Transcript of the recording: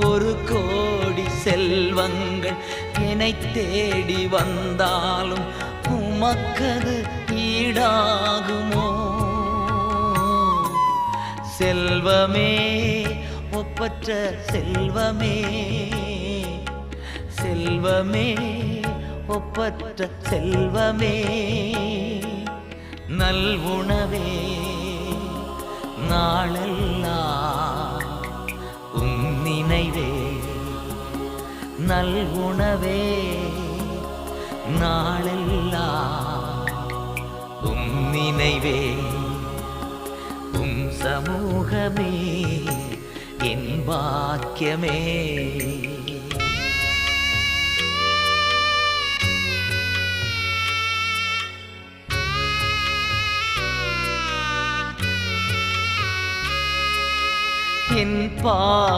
ஒரு கோடி செல்வங்கள் என்னை தேடி வந்தாலும் உமக்கது ஈடாகுமோ? செல்வமே, ஒப்பற்ற செல்வமே, செல்வமே, ஒப்பற்ற செல்வமே, நல்வுணவே, நாளெல்லாம் உம் நினைவே, நல்வுணவே, நாளெல்லாம் உம் நினைவே, உம் சமூகமே என் பாக்கியமே. என்